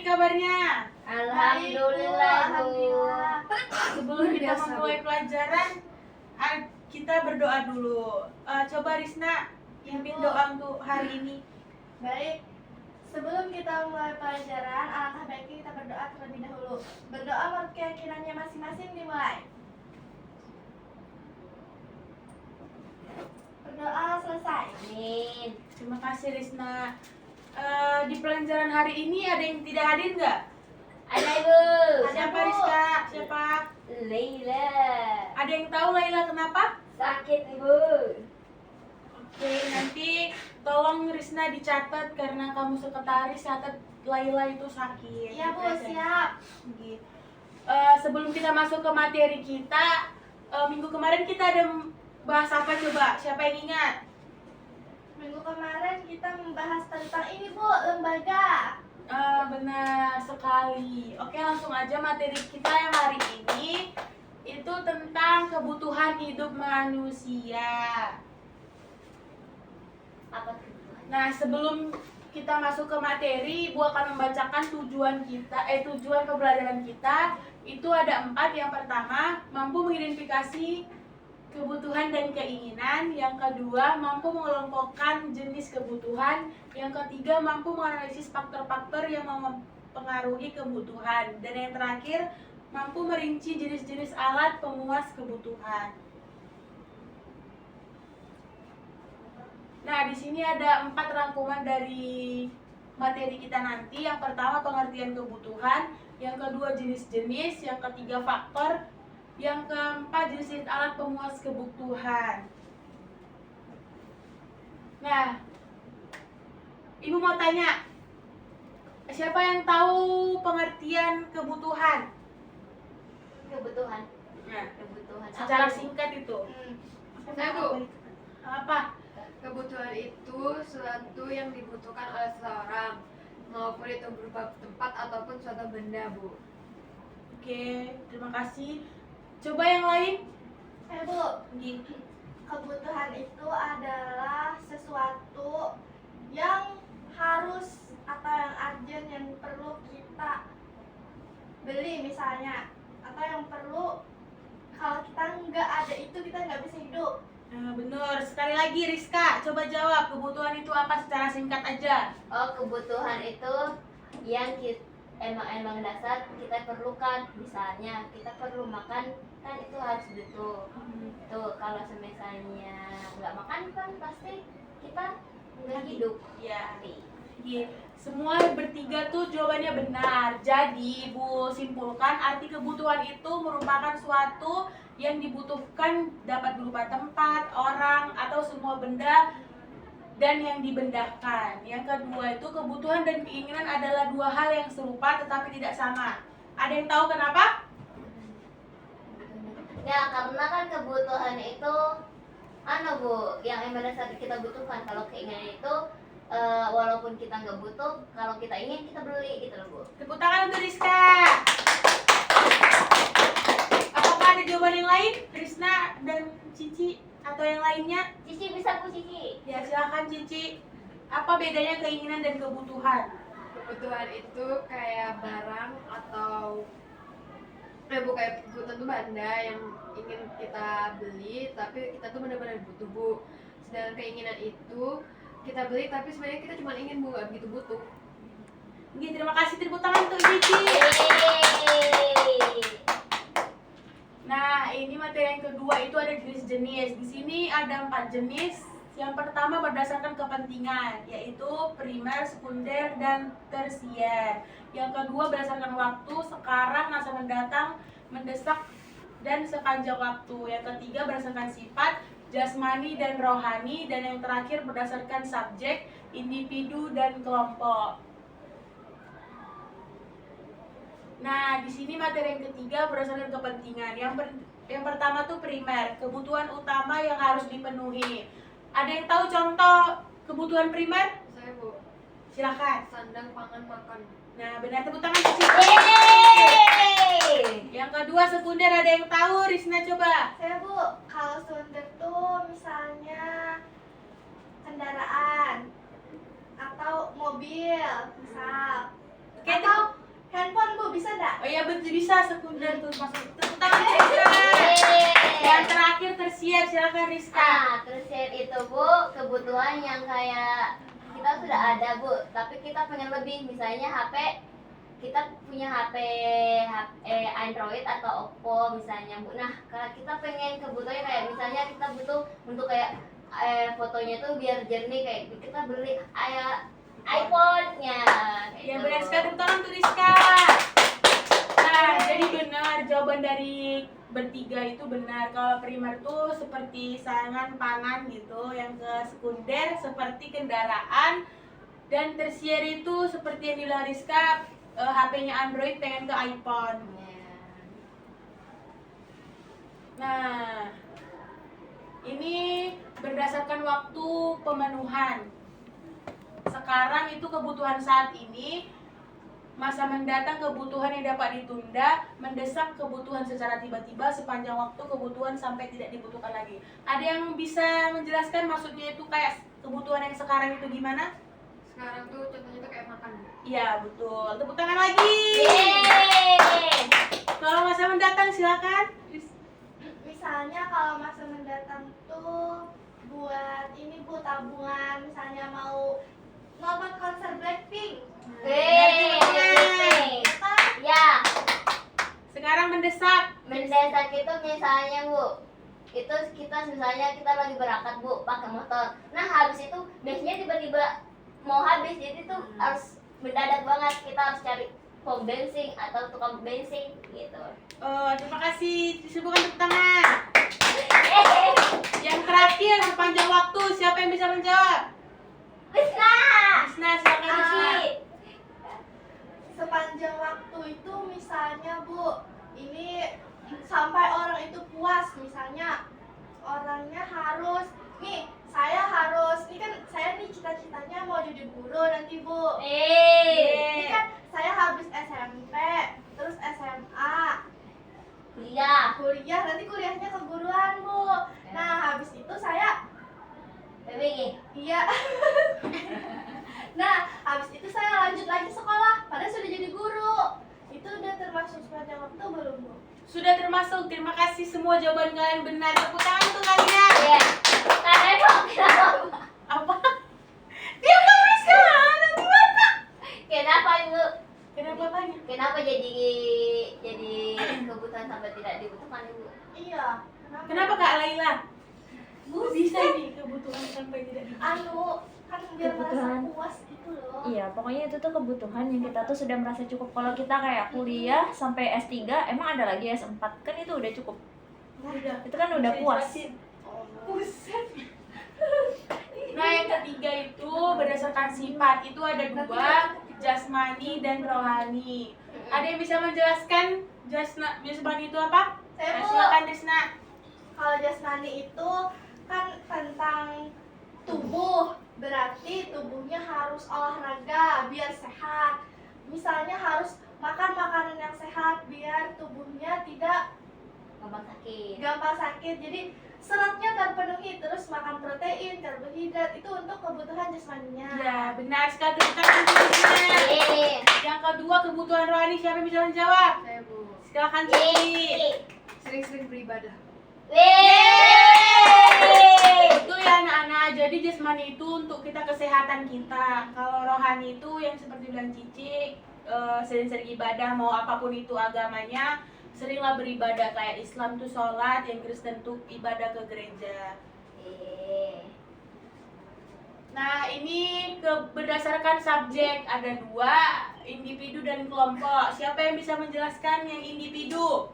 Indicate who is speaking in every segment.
Speaker 1: kabarnya?
Speaker 2: Alhamdulillah, Bu.
Speaker 1: Sebelum kita memulai pelajaran, kita berdoa dulu. Coba Risna pimpin doa untuk hari ini.
Speaker 2: Baik, sebelum kita mulai pelajaran, alangkah baiknya kita berdoa terlebih dahulu. Berdoa menurut keyakinannya masing-masing, dimulai. Berdoa selesai.
Speaker 3: Amin.
Speaker 1: Terima kasih Risna. Di pelajaran hari ini ada yang tidak hadir nggak?
Speaker 3: Ada Ibu.
Speaker 1: Siapa
Speaker 2: Bu.
Speaker 1: Rizka? Siapa?
Speaker 3: Laila.
Speaker 1: Ada yang tahu Laila kenapa?
Speaker 3: Sakit Ibu.
Speaker 1: Oke, nanti tolong Risna dicatat karena kamu sekretaris, catat Laila itu sakit.
Speaker 2: Iya, Bu,
Speaker 1: Gitu aja.
Speaker 2: siap.
Speaker 1: Gitu. Sebelum kita masuk ke materi kita, minggu kemarin kita ada bahas apa coba? Siapa yang ingat?
Speaker 2: Minggu kemarin kita membahas tentang ini, Bu, lembaga.
Speaker 1: Benar sekali. Oke, langsung aja materi kita yang hari ini itu tentang kebutuhan hidup manusia.
Speaker 3: Apa kebutuhan?
Speaker 1: Nah, sebelum kita masuk ke materi, Ibu akan membacakan tujuan pembelajaran kita. Itu ada 4. Yang pertama, mampu mengidentifikasi kebutuhan dan keinginan. Yang kedua, mampu mengelompokkan jenis kebutuhan. Yang ketiga, mampu menganalisis faktor-faktor yang mempengaruhi kebutuhan. Dan yang terakhir, mampu merinci jenis-jenis alat pemuas kebutuhan. Nah, di sini ada 4 rangkuman dari materi kita nanti. Yang pertama, pengertian kebutuhan. Yang kedua, jenis-jenis. Yang ketiga, faktor. Yang keempat, jenis alat pemuas kebutuhan. Nah, Ibu mau tanya, siapa yang tahu pengertian kebutuhan?
Speaker 3: Kebutuhan.
Speaker 1: Nah,
Speaker 3: Kebutuhan.
Speaker 1: secara
Speaker 3: Apa, Bu?
Speaker 1: singkat itu.
Speaker 4: Saya, Bu.
Speaker 1: Apa?
Speaker 4: Kebutuhan itu sesuatu yang dibutuhkan oleh seseorang, maupun itu berupa tempat ataupun suatu benda, Bu.
Speaker 1: Oke, terima kasih. Coba yang lain.
Speaker 2: Bu, kebutuhan itu adalah sesuatu yang harus atau yang urgent, yang perlu kita beli misalnya, atau yang perlu kalau kita nggak ada itu kita nggak bisa hidup.
Speaker 1: Nah, benar. Sekali lagi Rizka, coba jawab. Kebutuhan itu apa secara singkat aja?
Speaker 3: Oh, kebutuhan itu yang emang dasar kita perlukan. Misalnya kita perlu makan, kan itu harus butuh. Tuh, kalau misalnya nggak makan kan pasti kita nggak hidup.
Speaker 1: Ya.
Speaker 3: Mati.
Speaker 1: Semua bertiga tuh jawabannya benar. Jadi Ibu simpulkan arti kebutuhan itu merupakan suatu yang dibutuhkan, dapat berupa tempat, orang, atau semua benda dan yang dibendahkan. Yang kedua itu kebutuhan dan keinginan adalah 2 hal yang serupa tetapi tidak sama. Ada yang tahu kenapa?
Speaker 3: Ya, karena kan kebutuhan itu Bu, yang emang dasar kita butuhkan. Kalau keinginan itu walaupun kita nggak butuh, kalau kita ingin kita beli gitu loh, Bu.
Speaker 1: Tepuk tangan untuk Rizka. Apakah ada jawaban yang lain? Krisna dan Cici atau yang lainnya?
Speaker 3: Cici bisa, Bu, Cici.
Speaker 1: Ya, silakan Cici. Apa bedanya keinginan dan kebutuhan?
Speaker 4: Kebutuhan itu kayak barang atau bukan kebutuhan itu benda yang ingin kita beli, tapi kita tuh benar-benar butuh, Bu. Sedangkan keinginan itu kita beli tapi sebenarnya kita cuma ingin, Bu, nggak begitu butuh.
Speaker 1: Oke, terima kasih, tepuk tangan untuk Cici. Nah, ini materi yang kedua itu ada jenis-jenis. Di sini ada 4 jenis. Yang pertama berdasarkan kepentingan, yaitu primer, sekunder, dan tersier. Yang kedua berdasarkan waktu, sekarang, masa mendatang, mendesak, dan sepanjang waktu. Yang ketiga berdasarkan sifat, jasmani dan rohani. Dan yang terakhir berdasarkan subjek, individu, dan kelompok. Nah, di sini materi yang ketiga berdasarkan kepentingan. Yang pertama tuh primer, kebutuhan utama yang harus dipenuhi. Ada yang tahu contoh kebutuhan primer?
Speaker 4: Saya, Bu,
Speaker 1: Silakan.
Speaker 4: sandang, pangan, makan.
Speaker 1: Nah, benar, tepuk tangan Cici. Yang kedua sekunder, ada yang tahu? Risna coba.
Speaker 2: Saya, Bu, kalau sekunder tuh misalnya kendaraan atau mobil misal,
Speaker 1: Oke,
Speaker 2: atau bisa enggak?
Speaker 1: Oh iya betul, bisa sekunder tuh masuk. Tepuk tangan Rizka. Yang terakhir tersier, silakan Rizka.
Speaker 3: Nah, tersier itu Bu, kebutuhan yang kayak kita sudah ada Bu, tapi kita pengen lebih. Misalnya HP, kita punya HP Android atau Oppo misalnya Bu. Nah, kalau kita pengen kebutuhannya kayak misalnya kita butuh untuk kayak fotonya tuh biar jernih, kayak kita beli iPhone-nya.
Speaker 1: Ya benar sekali, tepuk tangan untuk Rizka. Nah, jadi benar jawaban dari bertiga itu benar. Kalau primer tuh seperti sayangan pangan gitu, yang ke sekunder seperti kendaraan, dan tersier itu seperti yang dibilang Rizka, HP-nya Android pengen ke iPhone. Nah, ini berdasarkan waktu pemenuhan. Sekarang itu kebutuhan saat ini, masa mendatang kebutuhan yang dapat ditunda, mendesak kebutuhan secara tiba-tiba, sepanjang waktu kebutuhan sampai tidak dibutuhkan lagi. Ada yang bisa menjelaskan maksudnya itu kayak kebutuhan yang sekarang itu gimana?
Speaker 4: Sekarang tuh contohnya tuh kayak makan.
Speaker 1: Iya betul, tepuk tangan lagi.
Speaker 3: Yeay.
Speaker 1: Kalau masa mendatang silakan.
Speaker 2: Misalnya kalau masa mendatang tuh buat ini Bu, tabungan, misalnya mau nonton konser Blackpink.
Speaker 3: Ya,
Speaker 1: Sekarang mendesak.
Speaker 3: mendesak itu misalnya Bu, itu kita misalnya kita lagi berangkat Bu pakai motor. Nah habis itu biasanya tiba-tiba mau habis, jadi tuh harus mendadak banget, kita harus cari pom bensin atau tukang bensin gitu.
Speaker 1: Terima kasih, disebutkan tepuk tangan. Yang terakhir sepanjang waktu, siapa yang bisa menjawab?
Speaker 3: Bisa.
Speaker 1: Nah, silakan Rizka.
Speaker 2: Sepanjang waktu itu misalnya Bu, ini sampai orang itu puas, misalnya orangnya harus nih, saya harus, ini kan saya nih cita-citanya mau jadi guru nanti Bu. Ini kan saya habis SMP, terus SMA, kuliah, nanti kuliahnya keguruan Bu. Nah habis itu saya,
Speaker 3: PBG.
Speaker 2: iya. Nah habis itu saya lanjut lagi sekolah, padahal sudah jadi guru. Itu udah termasuk sepanjang waktu belum Bu?
Speaker 1: Sudah termasuk. Terima kasih semua jawaban kalian benar. Tepuk tangan untuk kalian.
Speaker 3: Iya. Karena kok kenapa?
Speaker 1: Apa? Dia nggak bisa. Nanti mana?
Speaker 3: Kenapa Ibu?
Speaker 1: Kenapa banyak?
Speaker 3: Kenapa jadi kebutuhan sampai tidak dibutuhkan Ibu?
Speaker 2: Iya.
Speaker 1: Kenapa Kak Laila? Kok bisa nih kebutuhan sampai tidak dibutuhkan?
Speaker 2: Kan biar merasa
Speaker 5: Kebutuhan.
Speaker 2: puas gitu loh.
Speaker 5: Iya, pokoknya itu tuh kebutuhan yang kita tuh sudah merasa cukup. Kalau kita kayak kuliah sampai S3, emang ada lagi S4, kan itu udah cukup.
Speaker 1: Udah.
Speaker 5: Itu kan udah
Speaker 1: Bisa
Speaker 5: puas.
Speaker 1: dijelasin. Buset. Nah, yang ketiga itu berdasarkan sifat. Itu ada dua, jasmani dan rohani. Ada yang bisa menjelaskan jasmani itu apa?
Speaker 2: Saya Bu,
Speaker 1: Silakan Desna.
Speaker 2: kalau jasmani itu kan tentang tubuh, berarti tubuhnya harus olahraga biar sehat. Misalnya harus makan makanan yang sehat biar tubuhnya tidak gampang sakit. Jadi seratnya terpenuhi, terus makan protein, karbohidrat, itu untuk kebutuhan jasmaninya.
Speaker 1: Ya, benar sekali. Kita Desna. Yang kedua kebutuhan rohani, siapa yang bisa menjawab?
Speaker 4: Saya Bu,
Speaker 1: Silakan Cici.
Speaker 4: sering-sering beribadah.
Speaker 1: Itu ya anak-anak, jadi jasmani itu untuk kita kesehatan kita. Kalau rohani itu yang seperti bilang Cici, sering-sering ibadah, mau apapun itu agamanya, seringlah beribadah. Kayak Islam tuh sholat, yang Kristen tuh ibadah ke gereja. Nah ini berdasarkan subjek, ada dua, individu dan kelompok. Siapa yang bisa menjelaskan yang individu?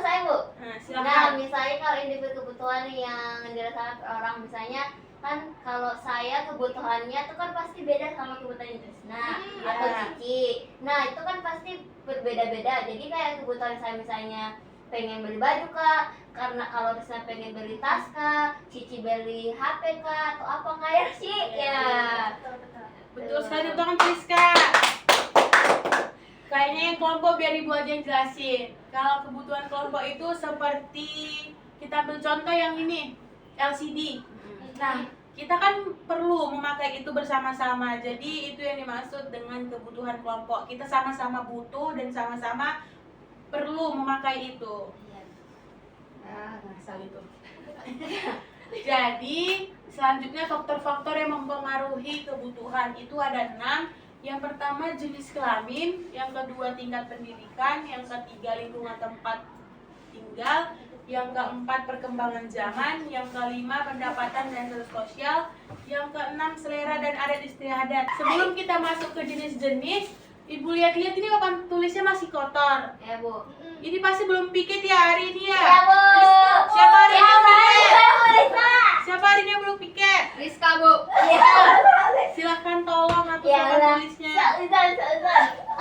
Speaker 3: Saya Bu.
Speaker 1: Nah,
Speaker 3: Nah,
Speaker 1: silakan.
Speaker 3: misalnya kalau individu kebutuhan yang dirasakan per orang, misalnya kan kalau saya kebutuhannya tuh kan pasti beda sama kebutuhan Trisna atau
Speaker 1: Iya.
Speaker 3: Cici. Nah, itu kan pasti berbeda-beda. Jadi kayak kebutuhan saya misalnya pengen beli baju kak, karena kalau Trisna pengen beli tas kak, Cici beli HP kak, atau apa kayak sih ya.
Speaker 1: Betul sekali, tolong Priska. Kayaknya yang kelompok biar ibu aja yang jelasin. Kalau kebutuhan kelompok itu seperti kita ambil contoh yang ini LCD. Nah, kita kan perlu memakai itu bersama-sama. Jadi itu yang dimaksud dengan kebutuhan kelompok. Kita sama-sama butuh dan sama-sama perlu memakai itu.
Speaker 3: Iya.
Speaker 1: Asal itu. Jadi selanjutnya faktor-faktor yang mempengaruhi kebutuhan itu ada 6. Yang pertama jenis kelamin, yang kedua tingkat pendidikan, yang ketiga lingkungan tempat tinggal, yang keempat perkembangan zaman, yang kelima pendapatan dan status sosial, yang keenam selera dan adat istiadat. Sebelum kita masuk ke jenis-jenis, Ibu lihat-lihat ini papan tulisnya masih kotor.
Speaker 3: Ya, Bu.
Speaker 1: Ini pasti belum piket ya hari ini ya.
Speaker 3: Ya, Bu.
Speaker 1: Siapa hari ini belum piket?
Speaker 3: Risa.
Speaker 1: Siapa hari ini belum piket?
Speaker 4: Rizka, Bu.
Speaker 3: Ya.
Speaker 1: Silahkan tolong hapus
Speaker 3: Ya,
Speaker 1: papan
Speaker 3: udah.
Speaker 1: tulisnya.
Speaker 3: Zon.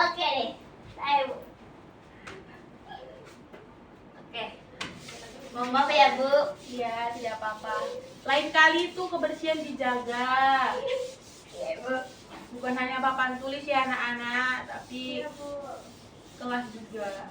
Speaker 3: Oke nih. Ayo, Bu. Oke. Mohon maaf ya, Bu.
Speaker 1: Iya, tidak apa-apa. Lain kali itu kebersihan dijaga.
Speaker 3: Iya, Bu.
Speaker 1: Bukan hanya papan tulis ya anak-anak, tapi kelas juga.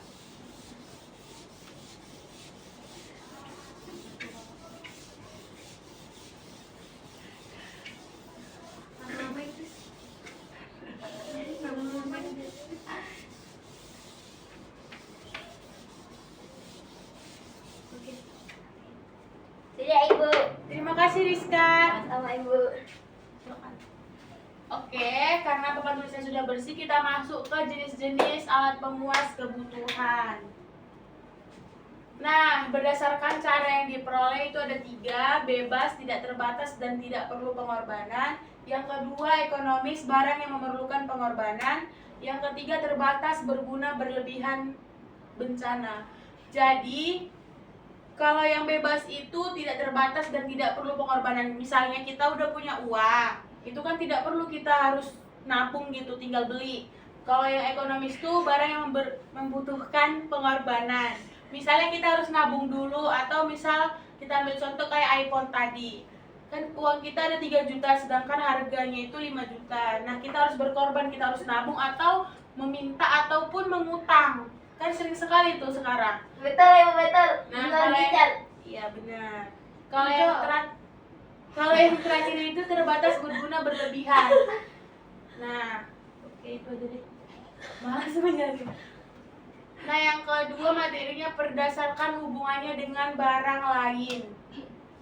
Speaker 3: Sini ya, Ibu.
Speaker 1: Terima kasih Rizka.
Speaker 3: Sama Ibu.
Speaker 1: Oke, karena papan tulisnya sudah bersih, kita masuk ke jenis-jenis alat pemuas kebutuhan. Nah, berdasarkan cara yang diperoleh itu ada 3, bebas, tidak terbatas, dan tidak perlu pengorbanan. Yang kedua, ekonomis, barang yang memerlukan pengorbanan. Yang ketiga, terbatas, berguna, berlebihan, bencana. Jadi, kalau yang bebas itu tidak terbatas dan tidak perlu pengorbanan. Misalnya kita udah punya uang, itu kan tidak perlu kita harus nabung gitu, tinggal beli. Kalau yang ekonomis tuh barang yang membutuhkan pengorbanan. Misalnya kita harus nabung dulu, atau misal kita ambil contoh kayak iPhone tadi. Kan uang kita ada 3 juta, sedangkan harganya itu 5 juta. Nah, kita harus berkorban, kita harus nabung atau meminta ataupun mengutang. Kan sering sekali tuh sekarang.
Speaker 3: Betul, Ibu, betul.
Speaker 1: Nah,
Speaker 3: Betul,
Speaker 1: kalau
Speaker 3: Gisel.
Speaker 1: yang, iya benar. Kalau yang terakhir itu terbatas, berguna, berlebihan. Nah, oke itu aja deh. Malas menjadi. Nah, yang kedua materinya berdasarkan hubungannya dengan barang lain.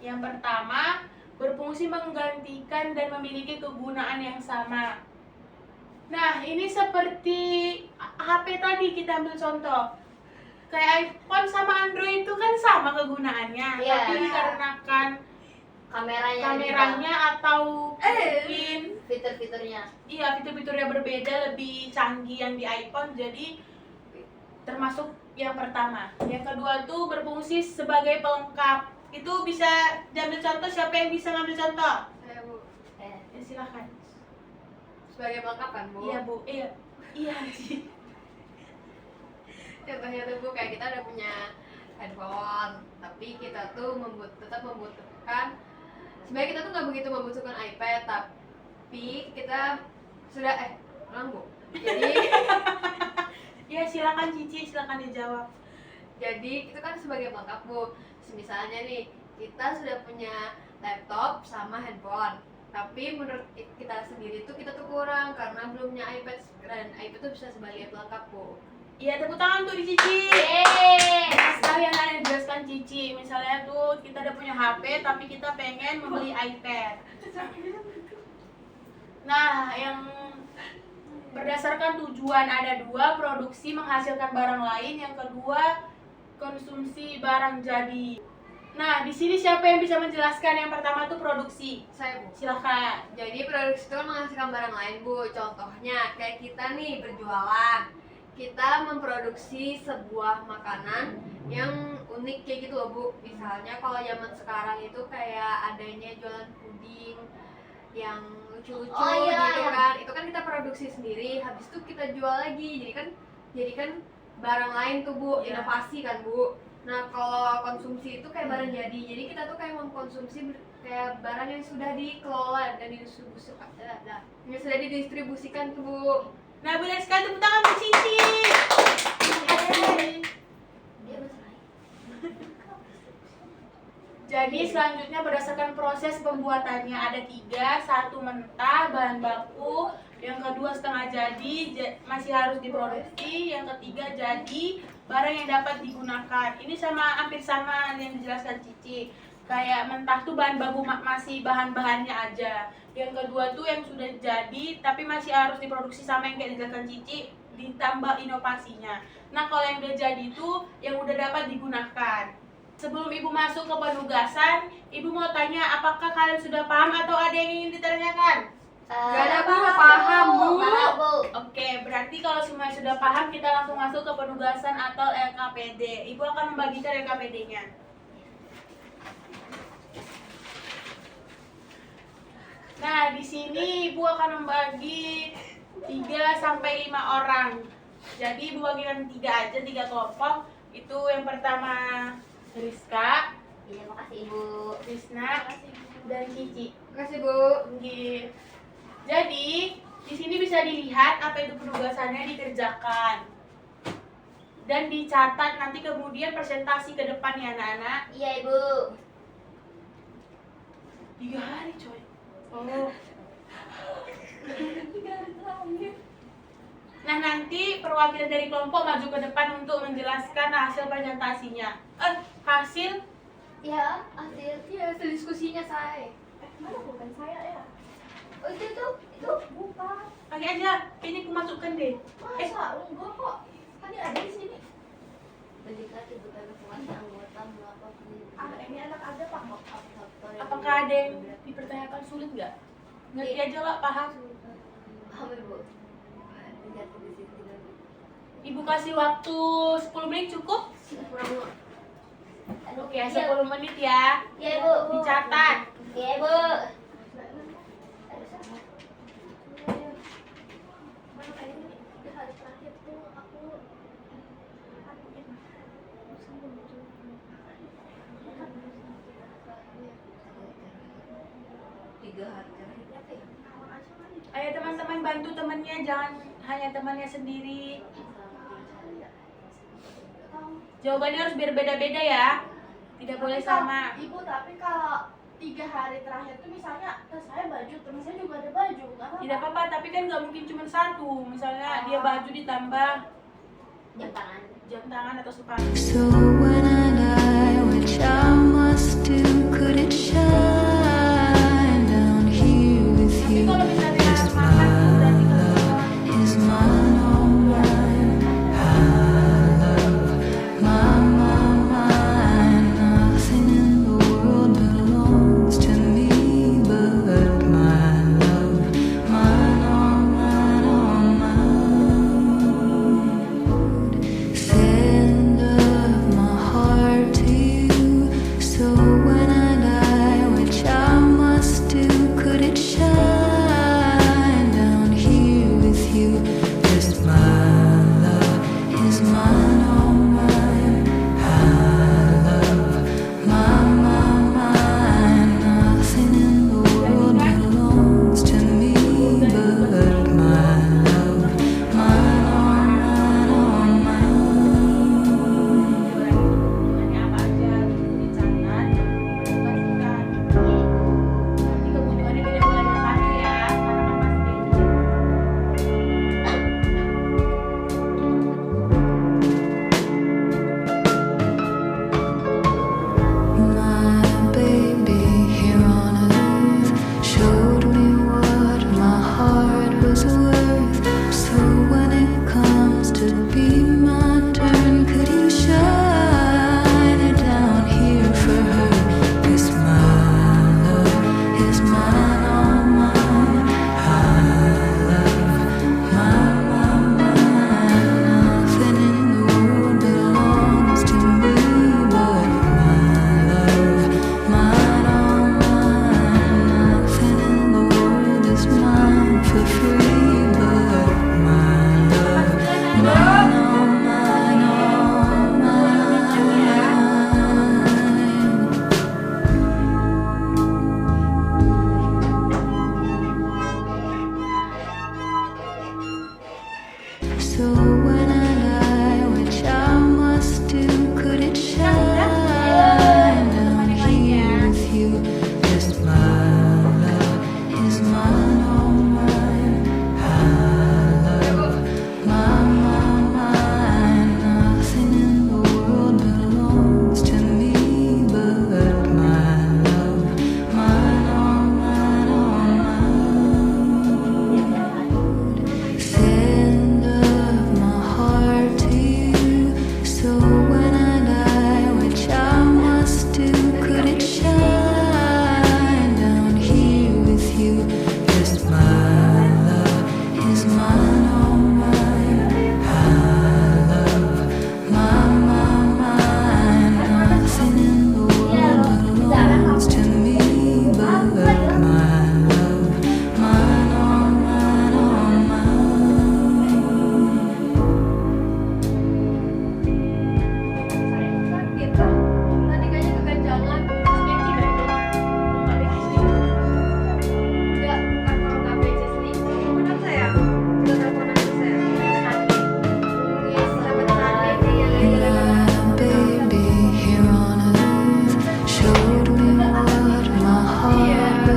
Speaker 1: Yang pertama, berfungsi menggantikan dan memiliki kegunaan yang sama. Nah, ini seperti HP tadi kita ambil contoh. Kayak iPhone sama Android itu kan sama kegunaannya,
Speaker 3: Iya.
Speaker 1: tapi dikarenakan kameranya atau mungkin
Speaker 3: fitur-fiturnya.
Speaker 1: iya fitur-fiturnya berbeda, lebih canggih yang di iPhone, jadi termasuk yang pertama. Yang kedua tuh berfungsi sebagai pelengkap. Itu bisa diambil contoh, siapa yang bisa ngambil contoh?
Speaker 4: Saya, Bu.
Speaker 1: Ya, silahkan.
Speaker 4: Sebagai pelengkap kan, Bu?
Speaker 1: Iya Bu, iya sih.
Speaker 4: Contohnya tuh, Bu, kayak kita udah punya handphone, tapi kita tuh tetap membutuhkan, sebenarnya kita tuh nggak begitu membutuhkan iPad, tapi kita sudah ulang, Bu. Jadi
Speaker 1: Ya silakan Cici, silakan dijawab.
Speaker 4: jadi itu kan sebagai pelengkap, Bu. Misalnya nih, kita sudah punya laptop sama handphone, tapi menurut kita sendiri tuh kita tuh kurang karena belum punya iPad, dan iPad tuh bisa sebagai pelengkap, Bu.
Speaker 1: Iya, tepuk tangan tuh di Cici.
Speaker 3: Yeay.
Speaker 1: Sekalian ada yang dijelaskan Cici. Misalnya tuh kita udah punya HP tapi kita pengen membeli iPad. Nah, yang berdasarkan tujuan ada 2, produksi menghasilkan barang lain, yang kedua konsumsi barang jadi. Nah, di sini siapa yang bisa menjelaskan? Yang pertama tuh produksi.
Speaker 4: Saya, Bu.
Speaker 1: Silahkan.
Speaker 4: Jadi produksi itu kan menghasilkan barang lain, Bu. Contohnya kayak kita nih berjualan. Kita memproduksi sebuah makanan yang unik kayak gitu loh, Bu. Misalnya kalau zaman sekarang itu kayak adanya jualan puding yang lucu-lucu
Speaker 3: Oh, iya,
Speaker 4: gitu
Speaker 3: iya.
Speaker 4: kan. Itu kan kita produksi sendiri, habis itu kita jual lagi. Jadi kan barang lain tuh, Bu,
Speaker 1: Iya.
Speaker 4: inovasi kan, Bu. Nah, kalau konsumsi itu kayak barang jadi. Jadi kita tuh kayak mengkonsumsi kayak barang yang sudah dikelola dan didistribusikan. Yang sudah didistribusikan tuh, Bu.
Speaker 1: Nah, benar sekali, tepuk tangan untuk Cici.
Speaker 3: Dia betul.
Speaker 1: Jadi selanjutnya berdasarkan proses pembuatannya ada 3, 1 mentah bahan baku, yang kedua setengah jadi masih harus diproduksi, yang ketiga jadi barang yang dapat digunakan. Ini hampir sama yang dijelaskan Cici. Kayak mentah tuh bahan baku masih bahan-bahannya aja. Yang kedua tuh yang sudah jadi tapi masih harus diproduksi sama yang kayak dijelaskan Cici, ditambah inovasinya. Nah kalau yang udah jadi itu yang udah dapat digunakan. Sebelum Ibu masuk ke penugasan, Ibu mau tanya apakah kalian sudah paham atau ada yang ingin ditanyakan?
Speaker 4: Gak ada, Bu. Paham, Bu.
Speaker 3: Paham, Bu.
Speaker 1: Oke, berarti kalau semua sudah paham kita langsung masuk ke penugasan atau LKPD. Ibu akan membagikan LKPD-nya. Nah, di sini Ibu akan membagi 3 sampai 5 orang. Jadi Ibu bagikan 3 aja, 3 kelompok. Itu yang pertama Rizka,
Speaker 3: Iya, makasih Ibu.
Speaker 1: Krisna, dan Cici.
Speaker 4: Makasih, Bu.
Speaker 1: Oke. Jadi, di sini bisa dilihat apa itu penugasannya dikerjakan. Dan dicatat nanti kemudian presentasi ke depan ya anak-anak.
Speaker 3: Iya, Ibu.
Speaker 1: 3 hari coy. Oh. Nah nanti perwakilan dari kelompok maju ke depan untuk menjelaskan hasil presentasinya. Hasil?
Speaker 3: Ya, hasil.
Speaker 4: Iya, hasil diskusinya saya.
Speaker 2: Mana bukan saya ya?
Speaker 3: Oh, itu
Speaker 2: Bukan.
Speaker 1: Lagi aja, ini aku masukkan deh.
Speaker 2: Masa? Enggak kok. Tadi ada di sini.
Speaker 3: Berikan kebutuhan penguasa anggota melakukan
Speaker 2: Ini anak ada Pak.
Speaker 1: Apakah ada yang dipertanyakan sulit nggak? Ngerti aja lah, paham.
Speaker 3: Paham, Ibu. Lihat di sini.
Speaker 1: Ibu kasih waktu 10 menit cukup? Oke, 10 menit ya.
Speaker 3: Iya, Ibu.
Speaker 1: Dicatat.
Speaker 3: Iya, Ibu.
Speaker 2: Mana ini di hari terakhir tuh aku
Speaker 1: Ayo teman-teman bantu temannya, jangan hanya temannya sendiri. Jawabannya harus berbeda-beda ya. Tidak boleh sama.
Speaker 2: Ibu, tapi kalau 3 hari terakhir tuh misalnya saya baju, teman saya juga ada baju, nggak apa-apa.
Speaker 1: Tidak apa-apa, tapi kan nggak mungkin cuma satu. Misalnya dia baju ditambah
Speaker 3: Jam tangan.
Speaker 1: jam tangan atau sepatu.
Speaker 6: So when I die, which I must do, could it shine down here with
Speaker 1: Tapi
Speaker 6: you?
Speaker 1: kalau misalnya makan berarti kalau
Speaker 6: Is mine all mine? Mine. Nothing in the world belongs to me but my love. Mine, all mine. Send of my heart to you. So when I die,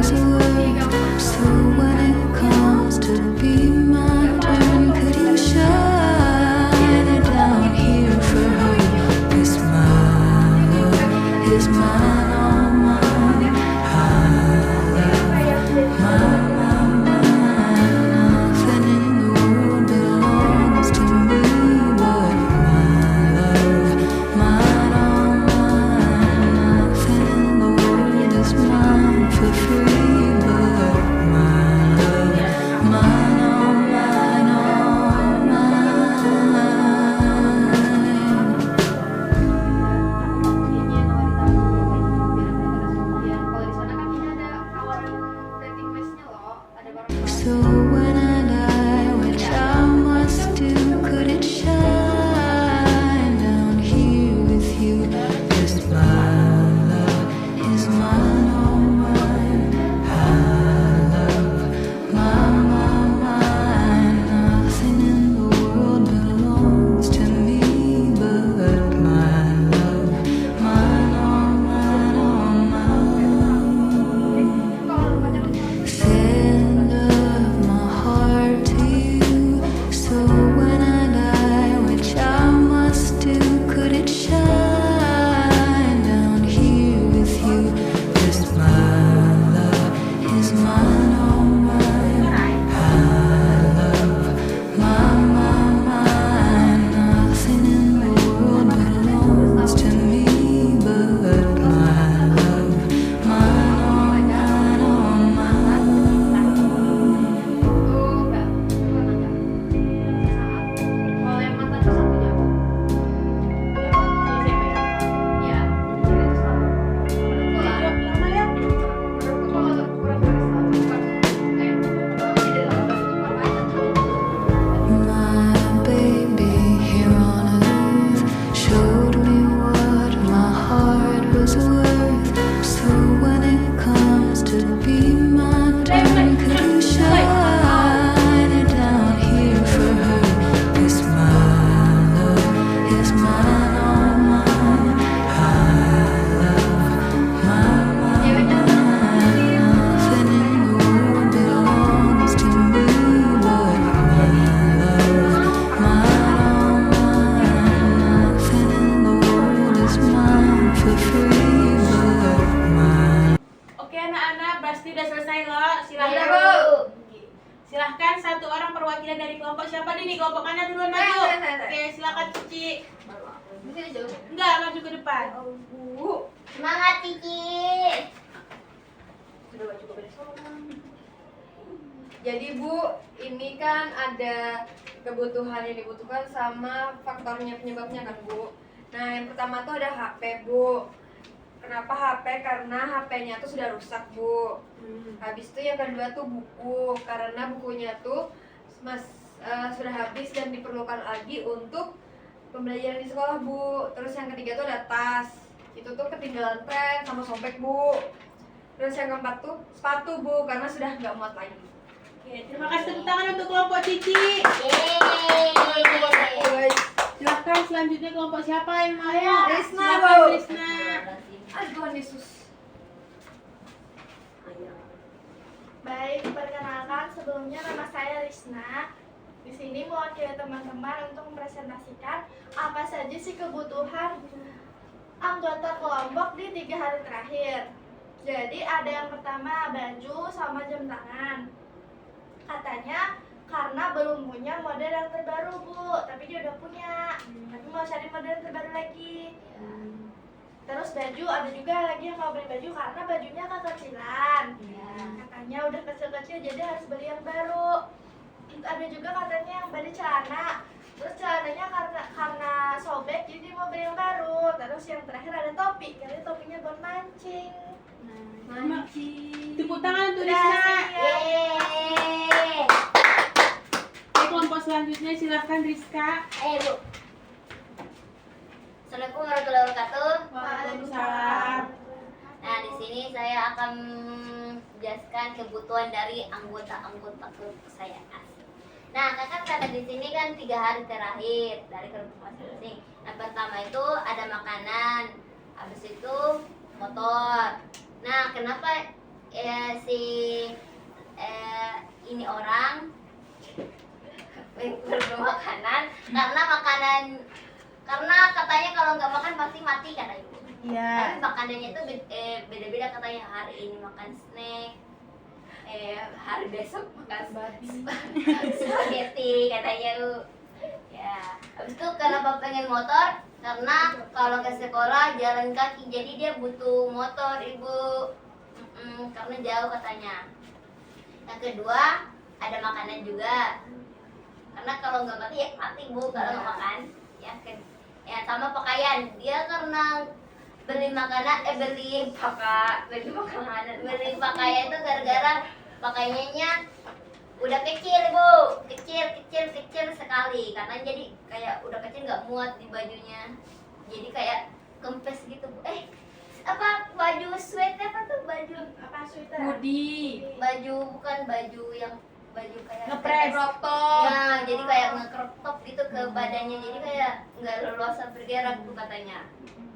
Speaker 6: was worth. So when it comes to be my turn, could you shine it down here for her? 'Cause my love is mine, all mine. Nothing in the world belongs to me but my love, mine, all mine. Nothing in the world is mine for free but my love, mine, all mine, all mine. So when I die, which I must do, could it shine down here with you? 'Cause my love is mine, all mine. I love mine. Nothing in the world belongs to me but my love, mine, all mine, all mine. Send of my heart to you. So when I die, which I must do, could it shine down here with you? 'Cause my love is mine, all mine. I love mine. Nothing in the world belongs to me but my love, mine, all mine, all mine.
Speaker 4: Kalau yang mantan itu satu jam. Iya.
Speaker 1: Lama ya?
Speaker 6: My baby here on earth showed me what my heart was worth. So when it comes to be my turn, could you shine it down here for her? 'Cause my love is mine, all mine. I love mine. Nothing in the world belongs to me but my love, mine, all mine. Nothing in the world is mine for free but mine.
Speaker 1: Oke anak-anak, pasti udah selesai loh. Silahkan.
Speaker 4: Iya, Bu.
Speaker 1: Silahkan satu orang perwakilan dari kelompok siapa nih? Kelompok mana duluan maju?
Speaker 4: Saya.
Speaker 1: Oke, silakan Cici.
Speaker 4: Di sini jauh.
Speaker 1: Enggak, maju ke depan.
Speaker 3: Semangat Cici.
Speaker 4: Jadi Bu, ini kan ada kebutuhan yang dibutuhkan sama faktornya penyebabnya kan Bu. Nah yang pertama tuh ada HP Bu. Kenapa HP? Karena HP-nya tuh sudah rusak Bu. Habis itu yang kedua tuh buku, karena bukunya tuh sudah habis dan diperlukan lagi untuk pembelajaran di sekolah Bu. Terus yang ketiga tuh ada tas, itu tuh ketinggalan pen sama sobek Bu. Terus yang keempat tuh sepatu Bu, karena sudah nggak muat lagi.
Speaker 1: Oke, terima kasih tepuk tangan untuk kelompok Cici.
Speaker 3: Yeay.
Speaker 1: Silahkan selanjutnya kelompok siapa yang mau?
Speaker 4: Risna,
Speaker 1: Silakan
Speaker 4: Bu.
Speaker 1: Risna.
Speaker 4: Aduh Yesus.
Speaker 2: Baik, perkenalkan sebelumnya nama saya Risna. Di sini mewakili teman-teman untuk mempresentasikan apa saja sih kebutuhan anggota kelompok di 3 hari terakhir. Jadi ada yang pertama baju sama jam tangan. Katanya karena belum punya model yang terbaru Bu, tapi dia udah punya. Tapi mau cari model yang terbaru lagi. Terus baju, ada juga lagi yang mau beli baju karena bajunya kekecilan. Katanya udah kecil-kecil jadi harus beli yang baru. Ada juga katanya yang beli celana. Terus celananya karena sobek jadi mau beli yang baru. Terus yang terakhir ada topi, karena topinya buat mancing.
Speaker 1: Tepuk tangan untuk
Speaker 2: Udah,
Speaker 1: Risna.
Speaker 3: Yeay.
Speaker 1: Oke, kelompok selanjutnya silahkan Rizka.
Speaker 3: Ayo Bu. Assalamualaikum warahmatullahi wabarakatuh.
Speaker 1: Waalaikumsalam.
Speaker 3: Nah, di sini saya akan menjelaskan kebutuhan dari anggota-anggota kelompok saya. Nah, kakak kata di sini kan 3 hari terakhir dari kelompok masing-masing. Yang pertama itu ada makanan, habis itu motor. Nah, kenapa si ini orang perlu makanan karena katanya kalau nggak makan pasti mati kata ibu.
Speaker 1: Iya.
Speaker 3: Tapi makanannya itu beda-beda katanya, hari ini makan snack, hari besok makan spaghetti katanya Bu. Ya, habis itu kenapa pengen motor? Karena kalau ke sekolah jalan kaki, jadi dia butuh motor ibu. Karena jauh katanya. Yang kedua ada makanan juga. Karena kalau nggak mati ya mati Bu kalau nggak makan. Ya sama pakaian. Dia karena beli pakaian itu gara-gara pakaiannya udah kecil Bu, kecil sekali karena jadi kayak udah kecil nggak muat di bajunya, jadi kayak kempes gitu Bu. Apa baju sweater apa tuh baju
Speaker 2: Apa sweater?
Speaker 4: Hoodie,
Speaker 3: baju bukan baju yang baju kayak
Speaker 1: Ngepres.
Speaker 4: crop top.
Speaker 3: ya, jadi kayak nge-crop top gitu ke badannya, jadi kayak nggak leluasa bergerak tuh katanya.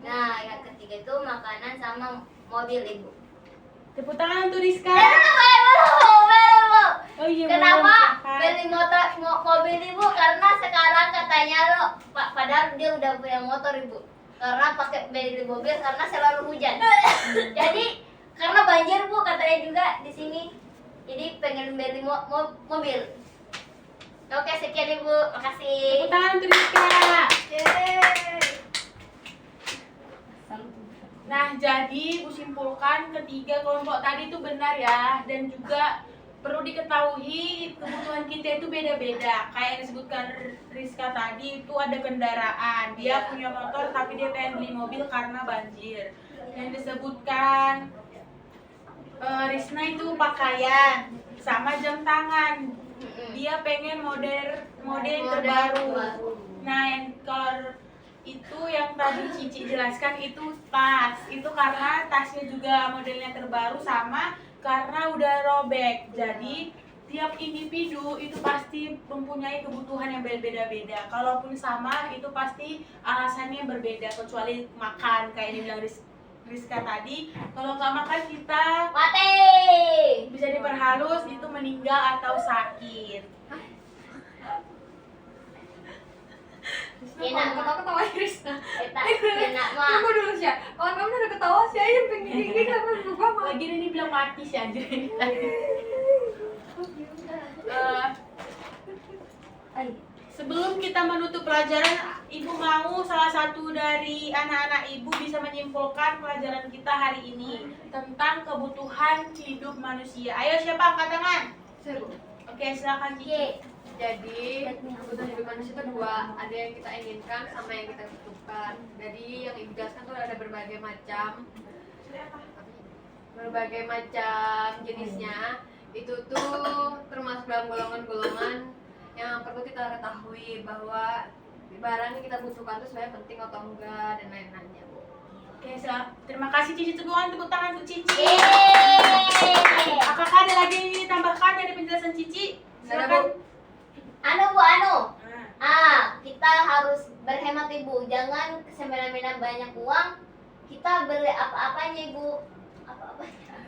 Speaker 3: Nah yang ketiga itu makanan sama mobil ibu.
Speaker 1: Tepuk tangan untuk Rizka.
Speaker 3: Belum.
Speaker 1: Oh iya.
Speaker 3: Kenapa
Speaker 1: belum.
Speaker 3: beli mobil ibu? Karena sekarang katanya lo, padahal dia udah punya motor ibu. Karena pakai beli mobil karena selalu hujan. Jadi karena banjir Bu katanya juga di sini. Jadi pengen beli mobil. Oke sekian ibu, makasih.
Speaker 1: Tepuk tangan untuk Rizka.
Speaker 2: Yeay.
Speaker 1: Nah, jadi kusimpulkan ketiga kelompok tadi itu benar ya, dan juga perlu diketahui kebutuhan kita itu beda-beda. Kayak yang disebutkan Rizka tadi itu ada kendaraan, dia punya motor tapi dia pengen beli mobil karena banjir. Yang disebutkan Rizna itu pakaian sama jam tangan, dia pengen model yang terbaru. Nah, yang kalau itu yang tadi Cici jelaskan itu tas, itu karena tasnya juga modelnya terbaru sama karena udah robek. Jadi tiap individu itu pasti mempunyai kebutuhan yang berbeda-beda. Kalaupun sama itu pasti alasannya berbeda, kecuali makan kayak yang bilang Rizka tadi. Kalau nggak makan kita
Speaker 3: Mati.
Speaker 1: bisa diperhalus itu meninggal atau sakit.
Speaker 3: Enak.
Speaker 4: Ketawa Krisna.
Speaker 3: Enak mah.
Speaker 4: Tunggu dulu sih. Kalau kamu udah ketawa sih aja pengen gini kamu lupa mah.
Speaker 1: Lagi ini bilang mati sih anjir. Sebelum kita menutup pelajaran, Ibu mau salah satu dari anak-anak Ibu bisa menyimpulkan pelajaran kita hari ini tentang kebutuhan hidup manusia. Ayo siapa angkat tangan?
Speaker 4: Saya Bu.
Speaker 1: Oke, silakan Cici.
Speaker 4: Jadi kebutuhan hidup manusia itu dua, ada yang kita inginkan sama yang kita butuhkan. Jadi yang Ibu jelaskan tuh ada berbagai macam jenisnya. Itu tuh termasuk dalam golongan-golongan yang perlu kita ketahui bahwa barang yang kita butuhkan itu sebenarnya penting atau enggak dan lain-lainnya Bu.
Speaker 1: Oke, terima kasih Cici. Tepuk tangan untuk Cici.
Speaker 3: Yeay.
Speaker 1: Apakah ada lagi yang ingin ditambahkan dari penjelasan Cici?
Speaker 4: Ada,
Speaker 1: Silakan.
Speaker 4: Bu.
Speaker 3: Anu.
Speaker 1: Nah.
Speaker 3: Kita harus berhemat Ibu. Jangan semena-mena banyak uang. Kita beli apa-apanya Ibu. Apa-apanya.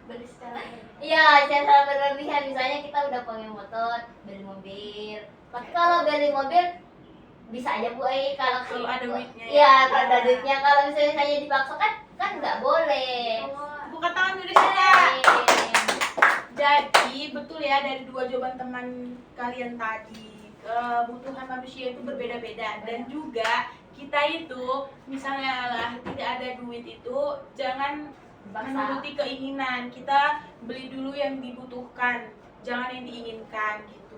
Speaker 3: Beli secara. Iya, secara berlebihan. Misalnya kita udah punya motor, beli mobil. Tapi kalau beli mobil bisa aja Bu, kalau
Speaker 1: ada duitnya ya.
Speaker 3: Iya, kalau ada duitnya. Kalau misalnya dipaksakan kan nggak boleh.
Speaker 1: Buka tangan dulu saja. Jadi betul ya dari dua jawaban teman kalian tadi, kebutuhan manusia itu berbeda-beda, dan juga kita itu misalnya lah tidak ada duit itu jangan menuruti keinginan, kita beli dulu yang dibutuhkan, jangan yang diinginkan gitu.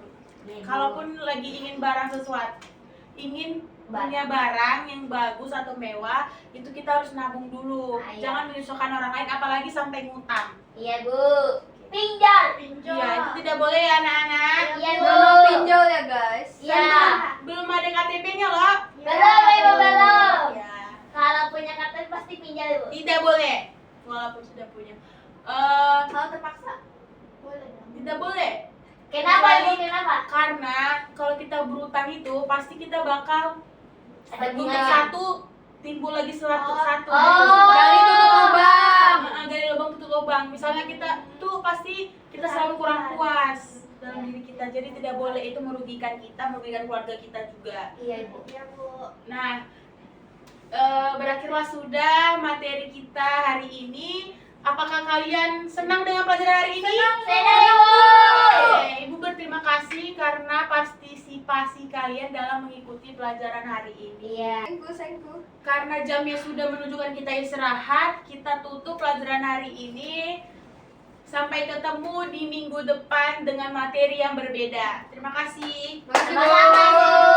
Speaker 1: Kalaupun lagi ingin barang sesuatu, ingin punya barang yang bagus atau mewah, itu kita harus nabung dulu.
Speaker 3: Iya.
Speaker 1: Jangan menyusahkan orang lain, apalagi sampai ngutang.
Speaker 3: Iya Bu. Pinjol.
Speaker 1: Iya, itu tidak boleh ya anak-anak.
Speaker 3: Iya Bu.
Speaker 4: Jangan pinjol ya guys.
Speaker 3: Iya.
Speaker 1: Belum ada KTP-nya loh.
Speaker 3: Belum Ibu, belum.
Speaker 1: Ya.
Speaker 3: Kalau punya KTP pasti pinjol Ibu.
Speaker 1: Tidak boleh. Walaupun sudah punya.
Speaker 2: Kalau terpaksa boleh dong.
Speaker 1: Tidak boleh.
Speaker 3: Kenapa
Speaker 1: Kecuali-
Speaker 3: Ibu? Kenapa?
Speaker 1: Karena kalau kita berutang itu pasti kita bakal
Speaker 3: Ada
Speaker 1: untuk
Speaker 3: bunga.
Speaker 1: satu timbul lagi satu.
Speaker 3: Oh.
Speaker 4: Gali tutup lubang.
Speaker 1: gali lubang tutup lubang. Misalnya kita tuh pasti kita selalu kurang puas dalam diri kita, jadi tidak boleh itu merugikan kita, merugikan keluarga kita juga.
Speaker 3: Iya ibu.
Speaker 2: Ya Bu.
Speaker 1: Nah, berakhirlah sudah materi kita hari ini. Apakah kalian senang dengan pelajaran hari ini?
Speaker 3: Senang ibu.
Speaker 1: Oke, Ibu berterima kasih karena partisipasi kalian dalam mengikuti pelajaran hari ini.
Speaker 3: Iya.
Speaker 2: Sengku.
Speaker 1: Karena jamnya sudah menunjukkan kita istirahat, kita tutup pelajaran hari ini. Sampai ketemu di minggu depan dengan materi yang berbeda. Terima kasih.
Speaker 4: Makasih, Bu.
Speaker 3: Sama-sama, Bu.